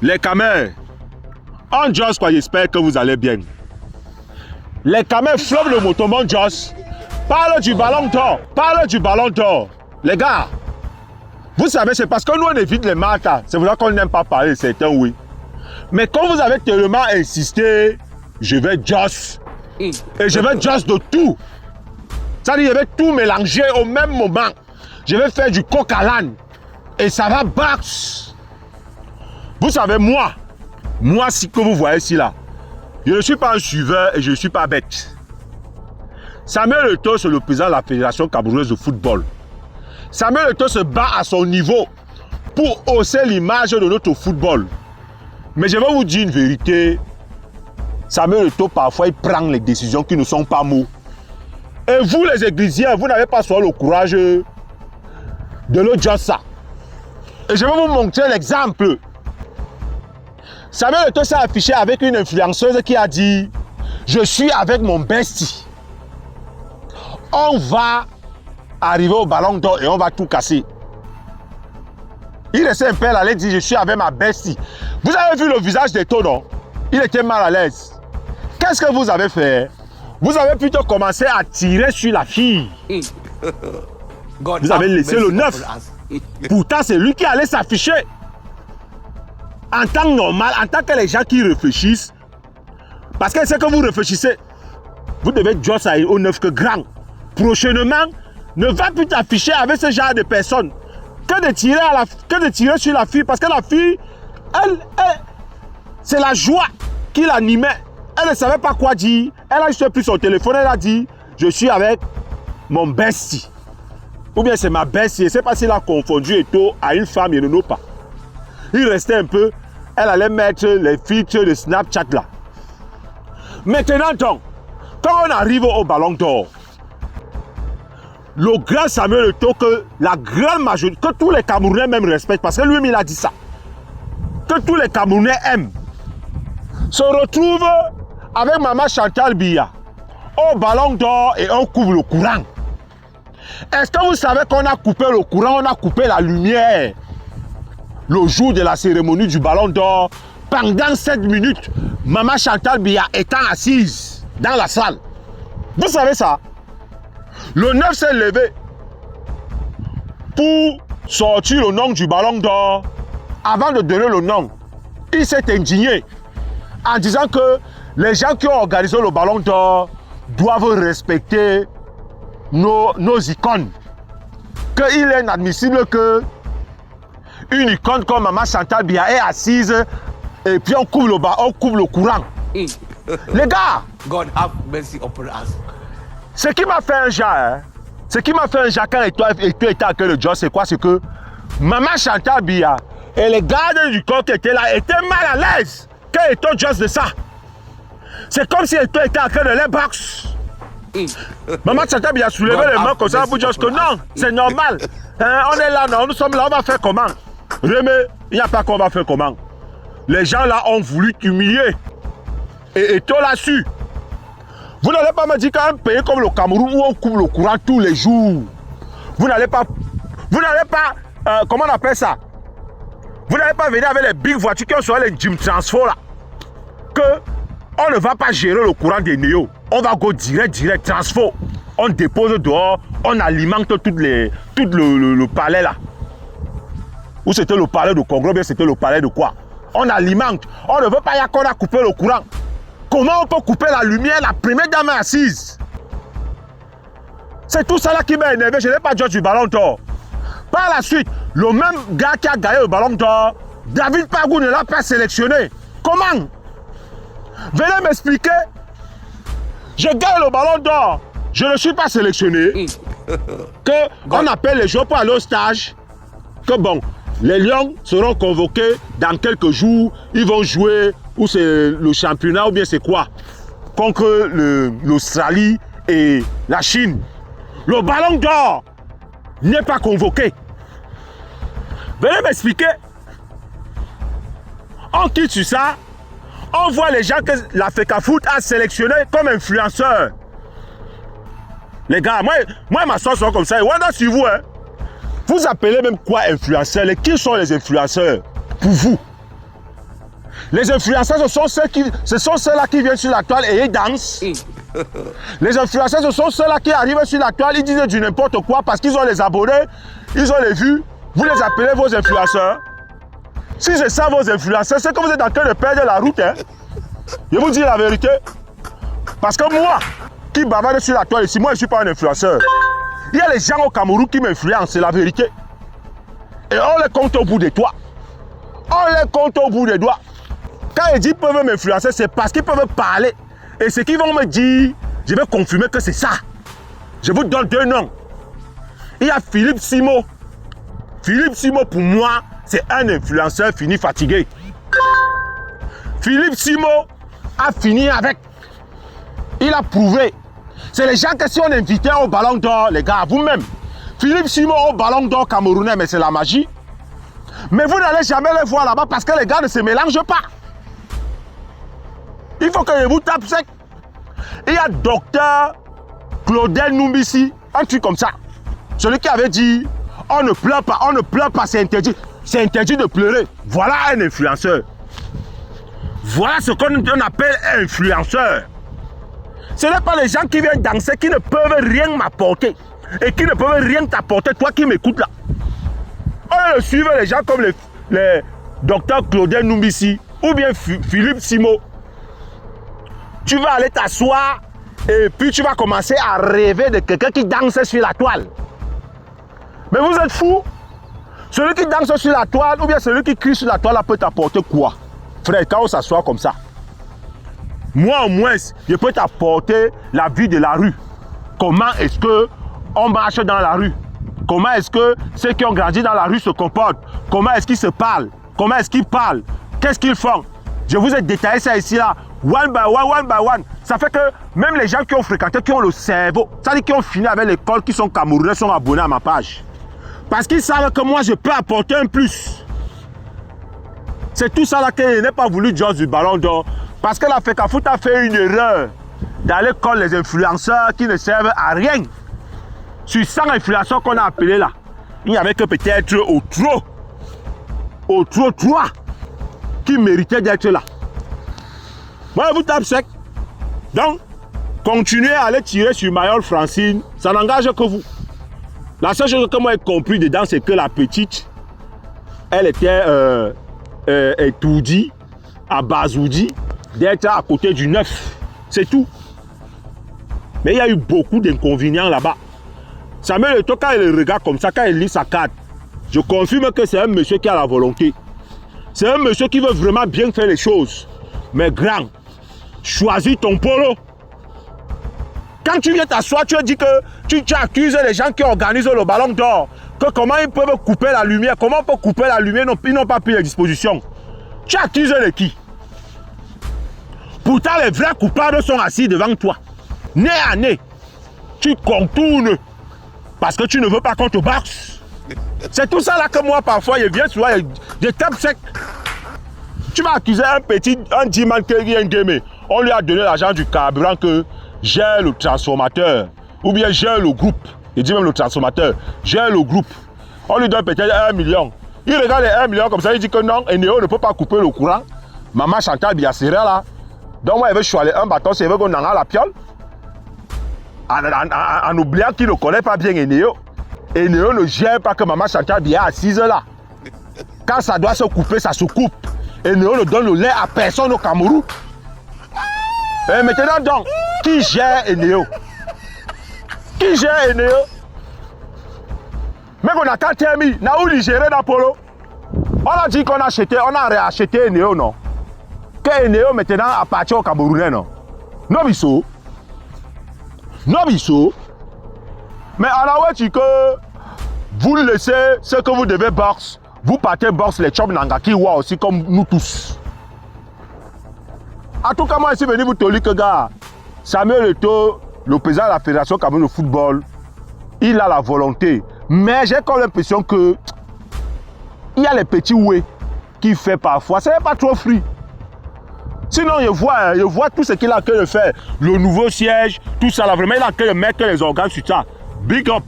Les camers, en Joss, quoi, j'espère que vous allez bien. Les camers flopent le motomon Joss. Parle du ballon d'or, parle du ballon d'or. Les gars, vous savez, c'est parce que nous on évite les marques. C'est pour ça qu'on n'aime pas parler, certains oui. Mais quand vous avez tellement insisté, je vais Joss. Et je vais Joss de tout. C'est-à-dire, je vais tout mélanger au même moment. Je vais faire du coq à l'âne. Et ça va box. Vous savez, moi, si que vous voyez ici là, je ne suis pas un suiveur et je ne suis pas bête. Samuel Eto'o, c'est le président de la Fédération camerounaise de football. Samuel Eto'o se bat à son niveau pour hausser l'image de notre football. Mais je vais vous dire une vérité. Samuel Eto'o, parfois, il prend les décisions qui ne sont pas mots. Et vous, les églisiens, vous n'avez pas souvent le courage de le dire ça. Et je vais vous montrer l'exemple. Samuel Eto'o s'est affiché avec une influenceuse qui a dit « Je suis avec mon bestie. On va arriver au ballon d'or et on va tout casser. » Il essaie un peu d'aller dire « Je suis avec ma bestie. » Vous avez vu le visage d'Eto'o, non? Il était mal à l'aise. Qu'est-ce que vous avez fait? Vous avez plutôt commencé à tirer sur la fille. Vous avez laissé le 9. Pourtant, c'est lui qui allait s'afficher. En temps normal, en tant que les gens qui réfléchissent, parce que c'est que vous réfléchissez, vous devez dire ça au 9 que grand. Prochainement, ne va plus t'afficher avec ce genre de personnes que de tirer sur la fille, parce que la fille, elle c'est la joie qui l'animait. Elle ne savait pas quoi dire. Elle a juste pris son téléphone, elle a dit « Je suis avec mon bestie ». Ou bien c'est ma bestie. Je ne sais pas s'il a confondu Eto'o à une femme, il ne know pas. Il restait un peu, elle allait mettre les filtres de Snapchat là. Maintenant donc, quand on arrive au ballon d'or, le grand Samuel Eto'o que la grande majorité, que tous les Camerounais même respectent, parce que lui-même il a dit ça, que tous les Camerounais aiment, se retrouve avec Maman Chantal Biya au ballon d'or et on coupe le courant. Est-ce que vous savez qu'on a coupé le courant, on a coupé la lumière le jour de la cérémonie du ballon d'or? Pendant 7 minutes, Maman Chantal Biya étant assise dans la salle. Vous savez ça? Le 9 s'est levé pour sortir le nom du ballon d'or. Avant de donner le nom, il s'est indigné en disant que les gens qui ont organisé le ballon d'or doivent respecter nos icônes. Qu'il est inadmissible que une icône comme Maman Chantal Biya est assise et puis on coupe le courant. Les gars, God have mercy upon us. Ce qui m'a fait un genre, quand Eto'o était à cœur de Joss, c'est quoi? C'est que Maman Chantal Biya et les gardes du corps qui étaient là étaient mal à l'aise quand Eto'o Joss de ça. C'est comme si Eto'o était à cœur de les box. Maman Chantal Biya soulevait les mains comme ça pour Joss que non, c'est normal. On est là, non, nous sommes là, on va faire comment? Rémé, il n'y a pas qu'on va faire comment. Les gens là ont voulu t'humilier. Et Eto'o l'a su. Vous n'allez pas me dire qu'un pays comme le Cameroun où on coupe le courant tous les jours, vous n'allez pas, comment on appelle ça? Vous n'allez pas venir avec les big voitures qui ont sur les gym transfo là. Que on ne va pas gérer le courant des néos. On va go direct transfo. On dépose dehors, on alimente tout le palais là. Ou c'était le palais de Congo, bien c'était le palais de quoi? On alimente. On ne veut pas qu'on a coupé le courant. Comment on peut couper la lumière, la première dame est assise? C'est tout ça là qui m'a énervé. Je n'ai pas dit du ballon d'or. Par la suite, le même gars qui a gagné le ballon d'or, David Pagou ne l'a pas sélectionné. Comment? Venez m'expliquer. Je gagne le ballon d'or. Je ne suis pas sélectionné. On appelle les joueurs pour aller au stage. Que bon, les Lions seront convoqués dans quelques jours. Ils vont jouer, ou c'est le championnat, ou bien c'est quoi? Contre l'Australie et la Chine. Le ballon d'or n'est pas convoqué. Venez m'expliquer. On quitte sur ça. On voit les gens que la FECAFOOT a sélectionné comme influenceurs. Les gars, moi ma soeur sont comme ça. Wanda sur vous, hein. Vous appelez même quoi influenceurs? Qui sont les influenceurs pour vous? Les influenceurs, ce sont ceux-là qui viennent sur la toile et ils dansent. Les influenceurs, ce sont ceux-là qui arrivent sur la toile, ils disent du n'importe quoi parce qu'ils ont les abonnés, ils ont les vues. Vous les appelez vos influenceurs. Si c'est ça vos influenceurs, c'est que vous êtes en train de perdre la route. Hein. Je vous dis la vérité. Parce que moi, qui bavarde sur la toile ici, moi je ne suis pas un influenceur. Il y a les gens au Cameroun qui m'influencent, c'est la vérité. Et on les compte au bout des doigts. On les compte au bout des doigts. Quand ils disent qu'ils peuvent m'influencer, c'est parce qu'ils peuvent parler. Et ce qu'ils vont me dire, je vais confirmer que c'est ça. Je vous donne 2 noms. Il y a Philippe Simo. Philippe Simo, pour moi, c'est un influenceur fini fatigué. Philippe Simo a fini avec. Il a prouvé. C'est les gens que si on invitait au Ballon d'Or, les gars, vous-même. Philippe Simo au Ballon d'Or camerounais, mais c'est la magie. Mais vous n'allez jamais les voir là-bas parce que les gars ne se mélangent pas. Il faut que je vous tape sec. Il y a docteur Claudel Numbisi, un truc comme ça. Celui qui avait dit, on ne pleure pas, c'est interdit. C'est interdit de pleurer. Voilà un influenceur. Voilà ce qu'on appelle un influenceur. Ce n'est pas les gens qui viennent danser qui ne peuvent rien m'apporter. Et qui ne peuvent rien t'apporter, toi qui m'écoutes là. On le suivre les gens comme les docteur Claudel Numbisi ou bien Philippe Simo. Tu vas aller t'asseoir et puis tu vas commencer à rêver de quelqu'un qui danse sur la toile. Mais vous êtes fous. Celui qui danse sur la toile ou bien celui qui crie sur la toile peut t'apporter quoi? Frère, quand on s'assoit comme ça, moi au moins, je peux t'apporter la vie de la rue. Comment est-ce qu'on marche dans la rue? Comment est-ce que ceux qui ont grandi dans la rue se comportent? Comment est-ce qu'ils se parlent? Comment est-ce qu'ils parlent? Qu'est-ce qu'ils font? Je vous ai détaillé ça ici là. One by one. Ça fait que même les gens qui ont fréquenté, qui ont le cerveau, c'est-à-dire qui ont fini avec l'école, qui sont camerounais, sont abonnés à ma page. Parce qu'ils savent que moi, je peux apporter un plus. C'est tout ça là que je n'ai pas voulu dire du Ballon d'Or. Parce que la FECAFOOT a fait une erreur d'aller contre les influenceurs qui ne servent à rien. Sur 100 influenceurs qu'on a appelés là, il n'y avait que peut-être au trop 3 qui méritaient d'être là. Moi, je vous tape sec. Donc, continuez à aller tirer sur Mayol Francine, ça n'engage que vous. La seule chose que moi j'ai compris dedans, c'est que la petite, elle était étourdie, à Bazoudi, d'être à côté du 9. C'est tout. Mais il y a eu beaucoup d'inconvénients là-bas. Samuel Eto'o, quand il le regarde comme ça, quand il lit sa carte, je confirme que c'est un monsieur qui a la volonté. C'est un monsieur qui veut vraiment bien faire les choses. Mais grand, choisis ton polo. Quand tu viens t'asseoir, tu dis que tu accuses les gens qui organisent le Ballon d'Or. Que comment ils peuvent couper la lumière? Comment on peut couper la lumière? Ils n'ont pas pris les dispositions. Tu accuses les qui? Pourtant, les vrais coupables sont assis devant toi. Nez à nez. Tu contournes. Parce que tu ne veux pas qu'on te boxe. C'est tout ça là que moi, parfois, je viens souvent, je tape sec. Tu vas accuser un diamant qui vient gamer. On lui a donné l'argent du carburant que j'ai le transformateur. Ou bien j'ai le groupe. Il dit même le transformateur. J'ai le groupe. On lui donne peut-être 1 million. Il regarde les 1 million comme ça, il dit que non, Eneo ne peut pas couper le courant. Maman Chantal Biassere là. Donc moi, il veut choisir un bâton, c'est veut qu'on en a la piole. En oubliant qu'il ne connaît pas bien Eneo. Eneo ne gère pas que maman Chantal Bia assise là. Quand ça doit se couper, ça se coupe. Eneo ne donne le lait à personne au Cameroun. Et maintenant donc, qui gère Eneo? Qui gère Eneo? Mais on a qu'à terminer. N'a où il gère d'Apollo? On a dit qu'on a acheté, on a réacheté Eneo, non? Que Eneo maintenant appartient au Camerounais, non? Non, biso. Non, biso. Mais alors, ouais, que vous laissez ce que vous devez boxe. Vous partez boxe les chobs Nangaki Wa aussi comme nous tous. En tout cas, moi, je suis venu vous te dire que, gars, Samuel Eto'o, le président de la Fédération Cameroun de football, il a la volonté. Mais j'ai comme l'impression que il y a les petits ouais qu'il fait parfois. Ce n'est pas trop free. Sinon, je vois tout ce qu'il a en train de faire. Le nouveau siège, tout ça là, vraiment, il a en train de mettre les organes sur ça. Big up.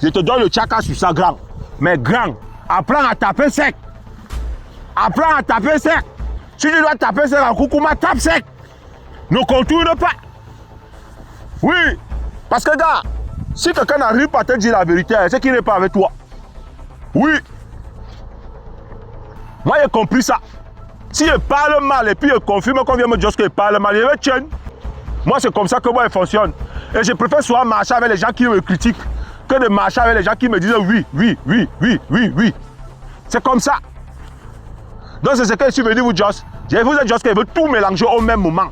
Je te donne le tchaka sur ça, grand. Mais grand, apprends à taper sec. Apprends à taper sec. Si tu dois taper sec en Koukouma, tape sec. Ne contourne pas. Oui. Parce que, gars, si quelqu'un n'arrive pas à te dire la vérité, c'est qu'il n'est pas avec toi. Oui. Moi, j'ai compris ça. Si je parle mal et puis je confirme qu'on vient me dire que je parle mal, je vais tiens. Moi, c'est comme ça que moi, je fonctionne. Et je préfère souvent marcher avec les gens qui me critiquent que de marcher avec les gens qui me disent oui, oui, oui, oui, oui, oui. C'est comme ça. Donc, c'est ce que je suis venu vous dire. Je vous ai dit que je veux tout mélanger au même moment.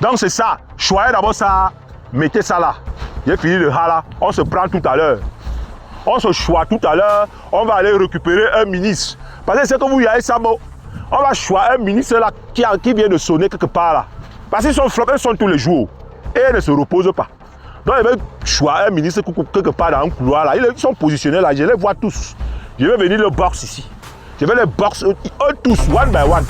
Donc, c'est ça. Choisissez d'abord ça. Mettez ça là. J'ai fini le là. On se prend tout à l'heure. On se choisit tout à l'heure. On va aller récupérer un ministre. Parce que c'est que vous y avez ça, bon. On va choisir un ministre là qui vient de sonner quelque part là. Parce qu'ils sont floppés, ils sont tous les jours. Et ils ne se reposent pas. Donc, il va choisir un ministre quelque part dans un couloir là. Ils sont positionnés là. Je les vois tous. Je vais venir le box ici. Je vais les box eux tous, one by one.